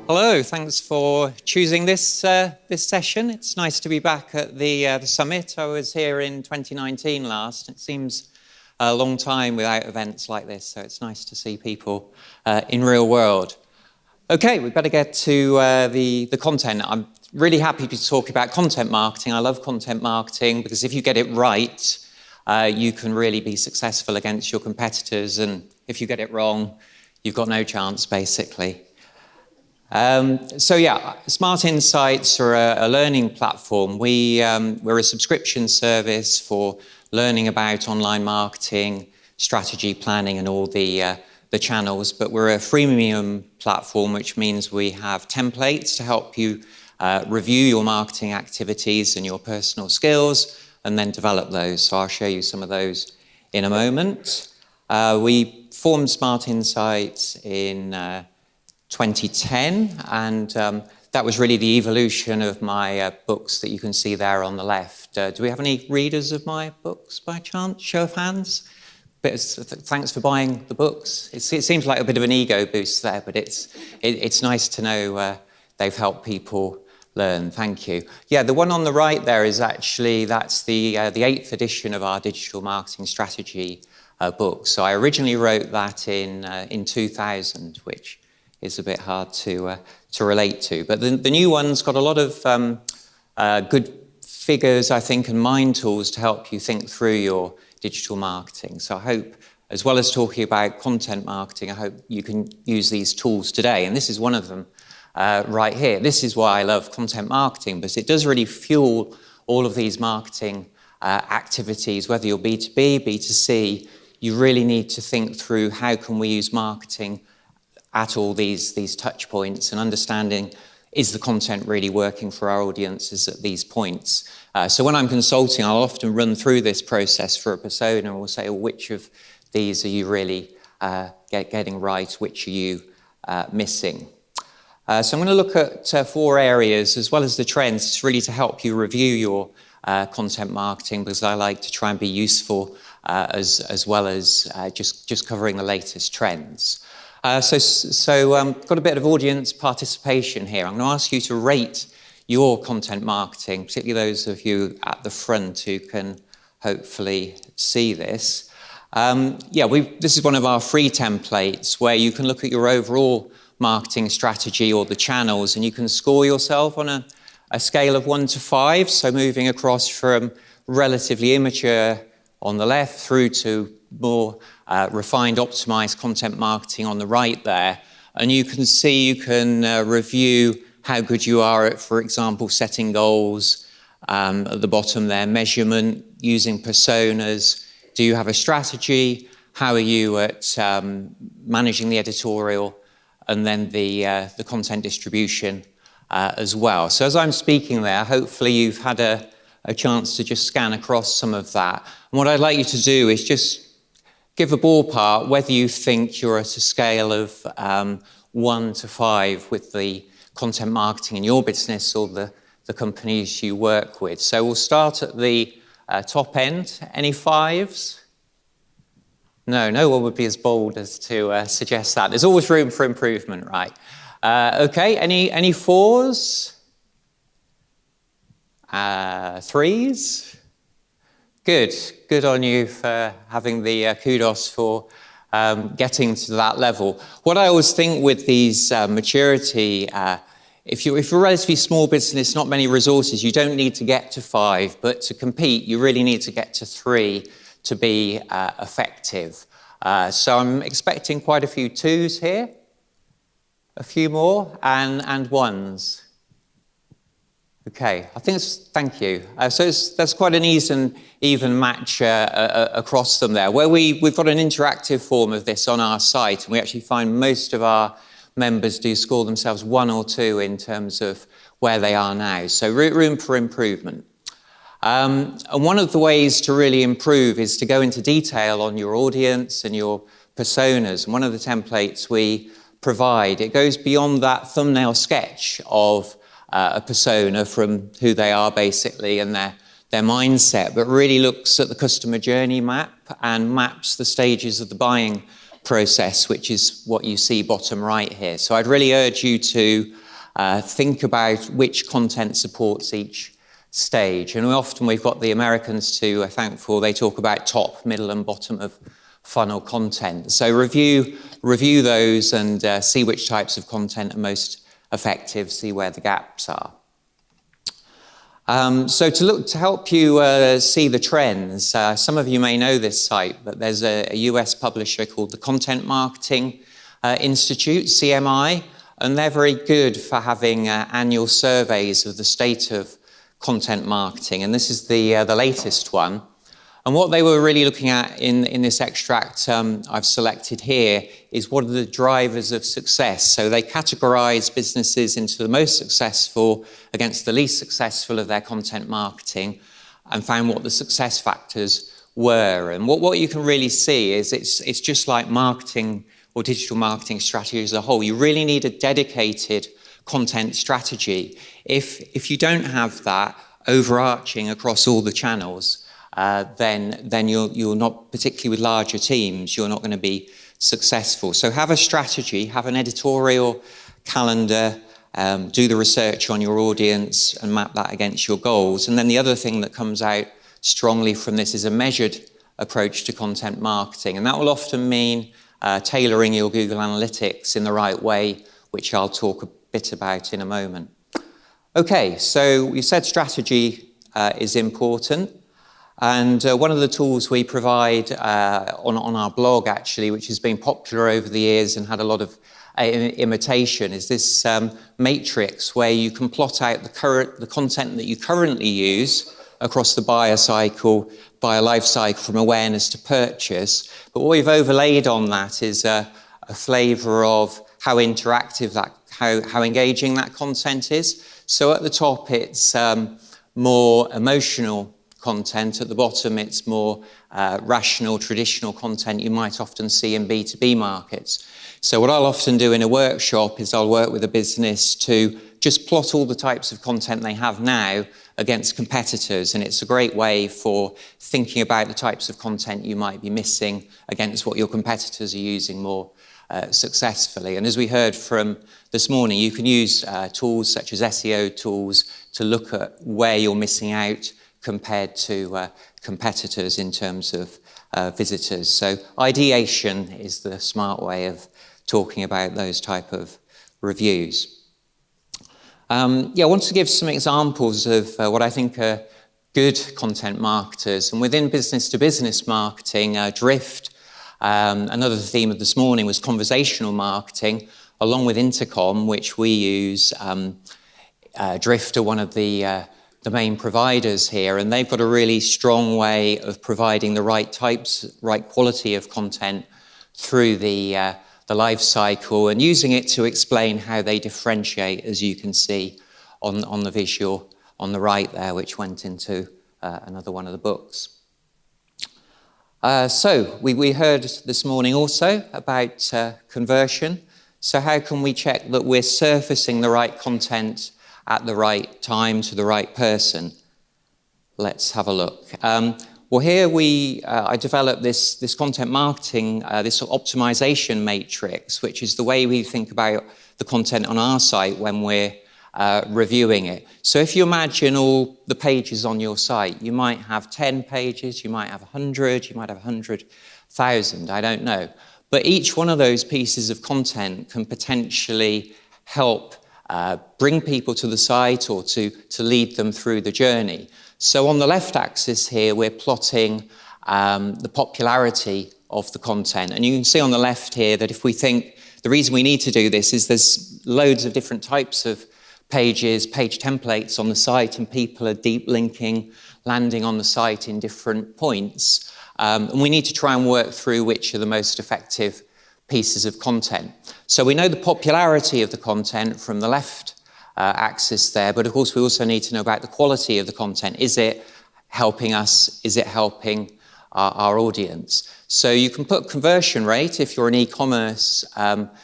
Hello, thanks for choosing this session. It's nice to be back at the summit. I was here in 2019 last. It seems a long time without events like this, so it's nice to see people in real world. Okay, we better get to the content. I'm really happy to talk about content marketing. I love content marketing because if you get it right, you can really be successful against your competitors, and if you get it wrong, you've got no chance, basically. Smart Insights are a learning platform. We're a subscription service for learning about online marketing, strategy planning, and all the channels. But we're a freemium platform, which means we have templates to help you review your marketing activities and your personal skills, and then develop those. So I'll show you some of those in a moment. We formed Smart Insights in 2010, and that was really the evolution of my books that you can see there on the left. Do we have any readers of my books by chance? Show of hands. Thanks for buying the books. It seems like a bit of an ego boost there, but it's nice to know they've helped people learn. Thank you. Yeah, the one on the right there is actually, that's the 8th edition of our digital marketing strategy book. So I originally wrote that in 2000, which is a bit hard to relate to. But the new one's got a lot of good figures, I think, and mind tools to help you think through your digital marketing. So I hope, as well as talking about content marketing, I hope you can use these tools today. And this is one of them right here. This is why I love content marketing, because it does really fuel all of these marketing activities, whether you're B2B, B2C. You really need to think through how can we use marketing at all these touch points, and understanding, is the content really working for our audiences at these points? So when I'm consulting, I'll often run through this process for a persona, and we'll say, which of these are you really getting right, which are you missing? So I'm going to look at 4 areas, as well as the trends. It's really to help you review your content marketing, because I like to try and be useful as well as just covering the latest trends. Got a bit of audience participation here. I'm going to ask you to rate your content marketing, particularly those of you at the front who can hopefully see this. This is one of our free templates where you can look at your overall marketing strategy or the channels, and you can score yourself on a scale of 1 to 5. So moving across from relatively immature on the left through to more refined, optimized content marketing on the right there. And you can see, you can review how good you are at, for example, setting goals. At the bottom there, measurement, using personas. Do you have a strategy? How are you at managing the editorial? And then the content distribution as well. So as I'm speaking there, hopefully you've had a chance to just scan across some of that. And what I'd like you to do is just give a ballpark whether you think you're at a scale of 1 to 5 with the content marketing in your business or the companies you work with. So we'll start at the top end. Any 5s? No one would be as bold as to suggest that. There's always room for improvement, right? Okay, any 4s? 3s? Good on you for having the kudos for getting to that level. What I always think with these maturity, if you're a relatively small business, not many resources, you don't need to get to 5, but to compete, you really need to get to 3 to be effective. So I'm expecting quite a few 2s here, a few more, and 1s. Okay, I think thank you. So that's quite an even match across them there. Where we've got an interactive form of this on our site, and we actually find most of our members do score themselves 1 or 2 in terms of where they are now. So room for improvement. And one of the ways to really improve is to go into detail on your audience and your personas. And one of the templates we provide, it goes beyond that thumbnail sketch of a persona from who they are basically and their mindset, but really looks at the customer journey map and maps the stages of the buying process, which is what you see bottom right here. So I'd really urge you to think about which content supports each stage. And we've got the Americans to thank for, they talk about top, middle and bottom of funnel content. So review those and see which types of content are most effective, see where the gaps are. So to help you see the trends, some of you may know this site, but there's a US publisher called the Content Marketing Institute, CMI, and they're very good for having annual surveys of the state of content marketing, and this is the latest one. And what they were really looking at in this extract I've selected here is what are the drivers of success. So they categorize businesses into the most successful against the least successful of their content marketing and found what the success factors were. And what you can really see is it's just like marketing or digital marketing strategy as a whole. You really need a dedicated content strategy. If you don't have that overarching across all the channels, then you're not, particularly with larger teams, you're not going to be successful. So have a strategy, have an editorial calendar, do the research on your audience and map that against your goals. And then the other thing that comes out strongly from this is a measured approach to content marketing. And that will often mean tailoring your Google Analytics in the right way, which I'll talk a bit about in a moment. Okay, so we said strategy is important. And one of the tools we provide on our blog, actually, which has been popular over the years and had a lot of imitation, is this matrix where you can plot out the content that you currently use across the buyer life cycle from awareness to purchase. But what we've overlaid on that is a flavour of how interactive how engaging that content is. So at the top, it's more emotional content. At the bottom, it's more rational, traditional content you might often see in B2B markets. So what I'll often do in a workshop is I'll work with a business to just plot all the types of content they have now against competitors. And it's a great way for thinking about the types of content you might be missing against what your competitors are using more successfully. And as we heard from this morning, you can use tools such as SEO tools to look at where you're missing out compared to competitors in terms of visitors. So ideation is the smart way of talking about those type of reviews. I want to give some examples of what I think are good content marketers. And within business-to-business marketing, Drift, another theme of this morning was conversational marketing, along with Intercom, which we use. Drift are one of the main providers here, and they've got a really strong way of providing the right quality of content through the life cycle and using it to explain how they differentiate, as you can see on the visual on the right there, which went into another one of the books. So we heard this morning also about conversion. So how can we check that we're surfacing the right content at the right time to the right person? Let's have a look. Well, here I developed this content marketing, this optimization matrix, which is the way we think about the content on our site when we're reviewing it. So if you imagine all the pages on your site, you might have 10 pages, you might have 100, you might have 100,000, I don't know. But each one of those pieces of content can potentially help bring people to the site or to lead them through the journey. So on the left axis here, we're plotting the popularity of the content. And you can see on the left here that if we think the reason we need to do this is there's loads of different types of pages, page templates on the site, and people are deep linking, landing on the site in different points. And we need to try and work through which are the most effective pieces of content. So we know the popularity of the content from the left axis there, but of course we also need to know about the quality of the content. Is it helping us? Is it helping our audience? So you can put conversion rate. If you're an e-commerce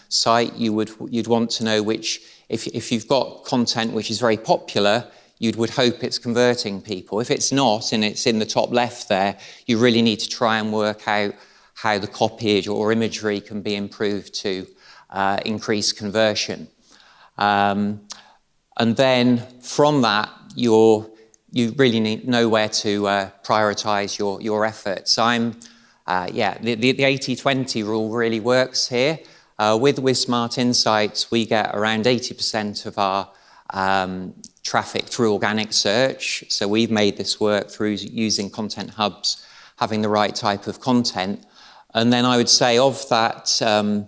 site, you'd want to know which, if you've got content which is very popular, you would hope it's converting people. If it's not, and it's in the top left there, you really need to try and work out how the copy or imagery can be improved to increase conversion. And then from that, you really know where to prioritize your efforts. The 80-20 rule really works here. With Smart Insights, we get around 80% of our traffic through organic search. So we've made this work through using content hubs, having the right type of content. And then I would say of that, of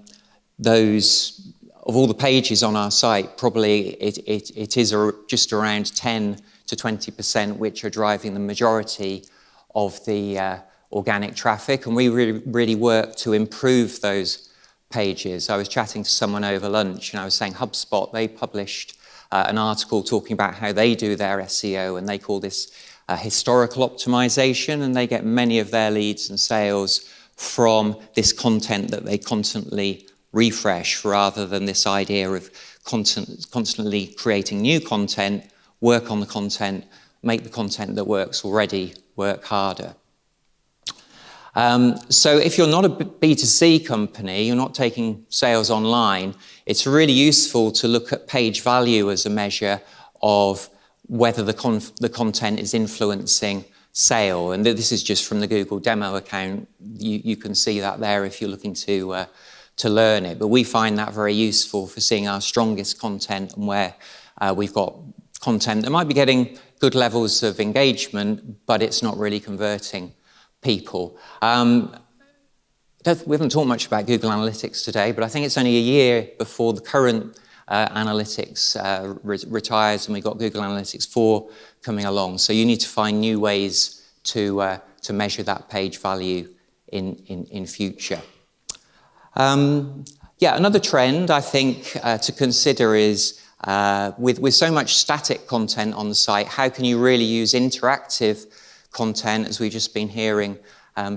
all the pages on our site, probably it is just around 10 to 20% which are driving the majority of the organic traffic, and we really work to improve those pages. I was chatting to someone over lunch and I was saying HubSpot, they published an article talking about how they do their SEO, and they call this historical optimization, and they get many of their leads and sales from this content that they constantly refresh, rather than this idea of constantly creating new content, work on the content, make the content that works already work harder. So if you're not a B2C company, you're not taking sales online, it's really useful to look at page value as a measure of whether the content is influencing sale. And this is just from the Google demo account. You can see that there if you're looking to learn it. But we find that very useful for seeing our strongest content and where we've got content that might be getting good levels of engagement, but it's not really converting people. We haven't talked much about Google Analytics today, but I think it's only a year before the current Analytics retires, and we've got Google Analytics 4 coming along. So you need to find new ways to measure that page value in future. Another trend I think to consider is with so much static content on the site, how can you really use interactive content, as we've just been hearing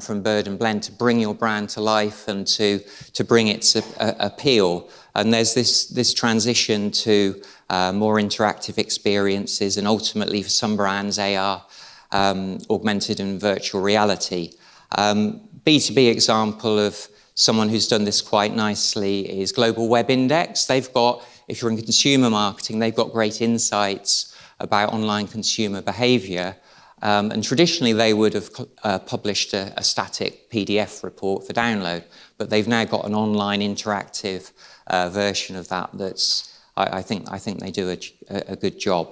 from Bird and Blend, to bring your brand to life and to bring its appeal. And there's this transition to more interactive experiences, and ultimately for some brands, AR, augmented and virtual reality. B2B example of someone who's done this quite nicely is Global Web Index. They've got, if you're in consumer marketing, they've got great insights about online consumer behavior. And traditionally, they would have published a static PDF report for download, but they've now got an online interactive version of that. I think they do a good job.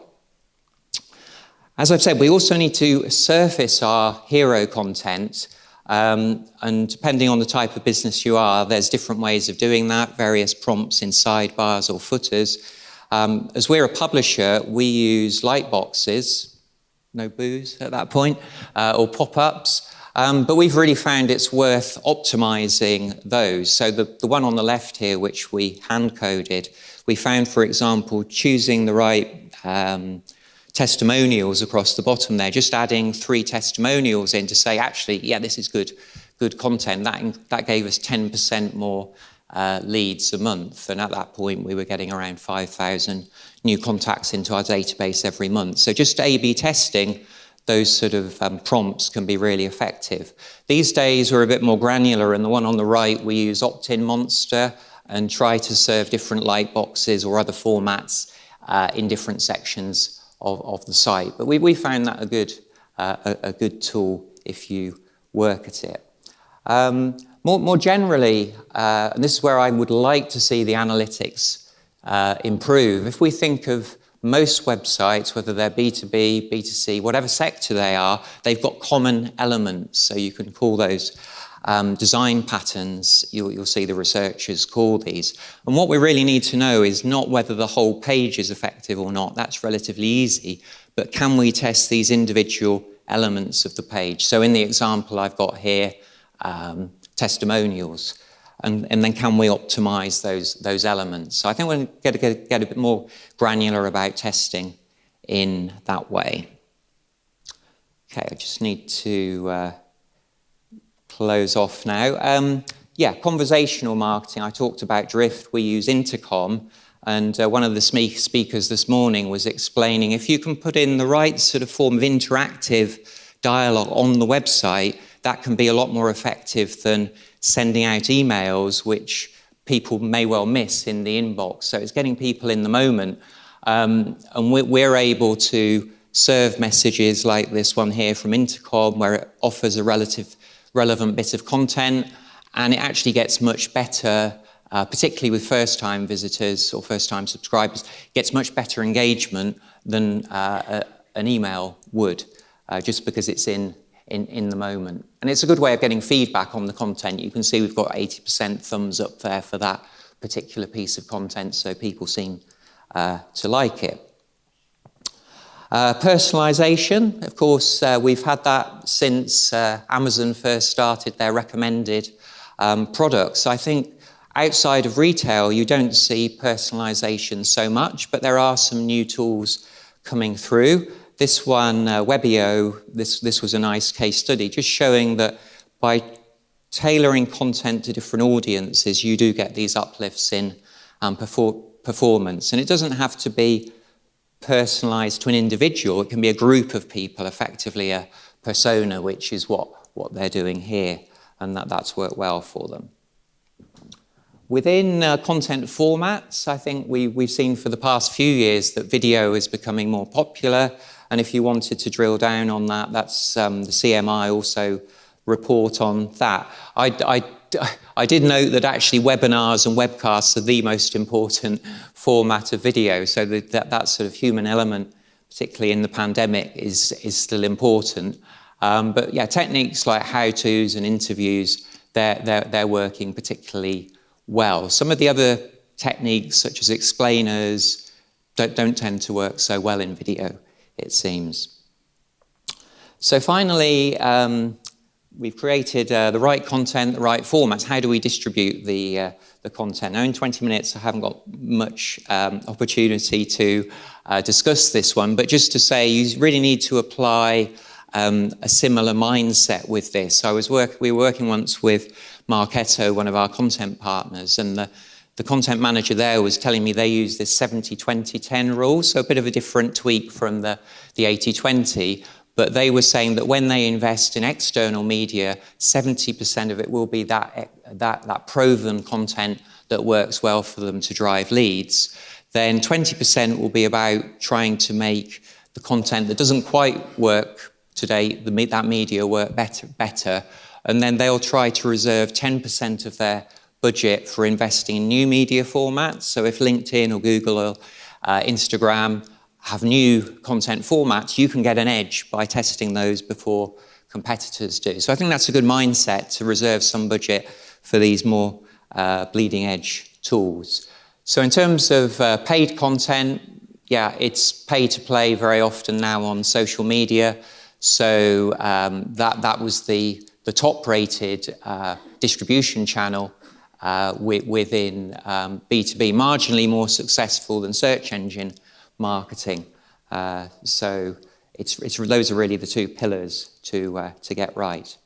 As I've said, we also need to surface our hero content, and depending on the type of business you are, there's different ways of doing that. Various prompts in sidebars or footers. As we're a publisher, we use light boxes. No booze at that point, or pop-ups. But we've really found it's worth optimizing those. So the one on the left here, which we hand-coded, we found, for example, choosing the right testimonials across the bottom there, just adding 3 testimonials in to say, actually, yeah, this is good content. That gave us 10% more leads a month. And at that point, we were getting around 5,000 new contacts into our database every month. So just A/B testing those sort of prompts can be really effective. These days, we're a bit more granular, and the one on the right, we use opt-in monster and try to serve different light boxes or other formats in different sections of the site. But we found that a good tool if you work at it. More generally, and this is where I would like to see the analytics improve. If we think of most websites, whether they're B2B, B2C, whatever sector they are, they've got common elements. So you can call those design patterns. You'll see the researchers call these. And what we really need to know is not whether the whole page is effective or not. That's relatively easy. But can we test these individual elements of the page? So in the example I've got here, testimonials, and then can we optimize those elements? So I think we're going to get a bit more granular about testing in that way. Okay, I just need to close off now. Conversational marketing. I talked about Drift. We use Intercom, and one of the speakers this morning was explaining if you can put in the right sort of form of interactive dialogue on the website, that can be a lot more effective than sending out emails, which people may well miss in the inbox. So it's getting people in the moment. And we're able to serve messages like this one here from Intercom, where it offers a relevant bit of content, and it actually gets much better, particularly with first-time visitors or first-time subscribers, gets much better engagement than an email would, just because it's in the moment. And it's a good way of getting feedback on the content. You can see we've got 80% thumbs up there for that particular piece of content, so people seem to like it. Personalization, of course, we've had that since Amazon first started their recommended products. I think outside of retail, you don't see personalization so much, but there are some new tools coming through. This one, Webio, this was a nice case study, just showing that by tailoring content to different audiences, you do get these uplifts in performance. And it doesn't have to be personalized to an individual. It can be a group of people, effectively a persona, which is what they're doing here, and that's worked well for them. Within content formats, I think we've seen for the past few years that video is becoming more popular, and if you wanted to drill down on that, that's the CMI also report on that. I did note that actually webinars and webcasts are the most important format of video, so that sort of human element, particularly in the pandemic, is still important. But yeah, techniques like how-tos and interviews, they're working particularly well. Some of the other techniques, such as explainers, don't tend to work so well in video, it seems. So finally, we've created the right content, the right formats. How do we distribute the content? Now, in 20 minutes, I haven't got much opportunity to discuss this one, but just to say, you really need to apply a similar mindset with this. We were working once with Marketo, one of our content partners, and the content manager there was telling me they use this 70-20-10 rule, so a bit of a different tweak from the 80-20. But they were saying that when they invest in external media, 70% of it will be that proven content that works well for them to drive leads. Then 20% will be about trying to make the content that doesn't quite work today, that media work better. And then they'll try to reserve 10% of their budget for investing in new media formats. So if LinkedIn or Google or Instagram have new content formats, you can get an edge by testing those before competitors do. So I think that's a good mindset, to reserve some budget for these more bleeding edge tools. So in terms of paid content, yeah, it's pay to play very often now on social media. So that was the top rated distribution channel within B2B, marginally more successful than search engine marketing. So those are really the two pillars to get right.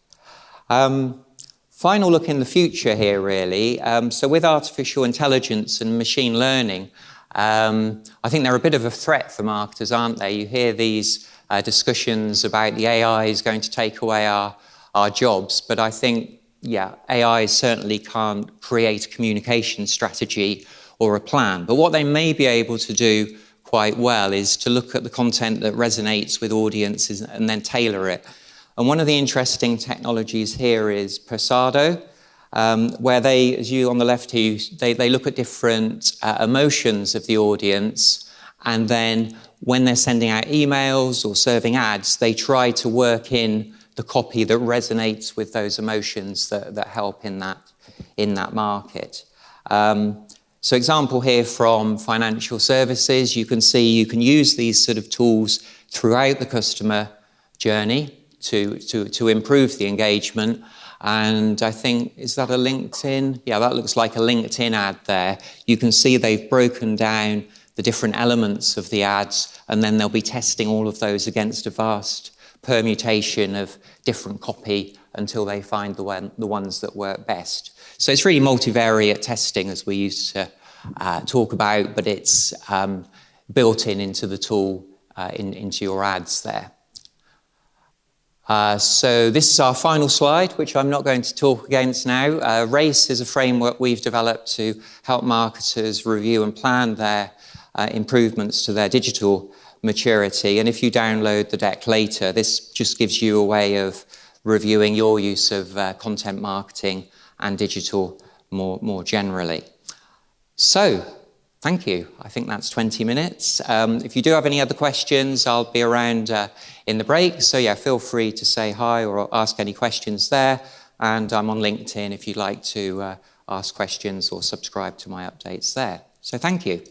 Final look in the future here, really. So with artificial intelligence and machine learning, I think they're a bit of a threat for marketers, aren't they? You hear these discussions about the AI is going to take away our jobs, but I think, yeah, AI certainly can't create a communication strategy or a plan. But what they may be able to do quite well is to look at the content that resonates with audiences and then tailor it. And one of the interesting technologies here is Persado, where they, as you on the left here, they look at different emotions of the audience, and then when they're sending out emails or serving ads, they try to work in the copy that resonates with those emotions that help in that market. So example here from financial services, you can see you can use these sort of tools throughout the customer journey to improve the engagement. And I think, is that a LinkedIn? Yeah, that looks like a LinkedIn ad there. You can see they've broken down the different elements of the ads, and then they'll be testing all of those against a vast permutation of different copy until they find the ones that work best. So it's really multivariate testing, as we used to talk about, but it's built into the tool, into your ads there. So this is our final slide, which I'm not going to talk against now. RACE is a framework we've developed to help marketers review and plan their improvements to their digital maturity. And if you download the deck later, this just gives you a way of reviewing your use of content marketing and digital more generally. So, thank you. I think that's 20 minutes. If you do have any other questions, I'll be around in the break. So yeah, feel free to say hi or ask any questions there. And I'm on LinkedIn if you'd like to ask questions or subscribe to my updates there. So thank you.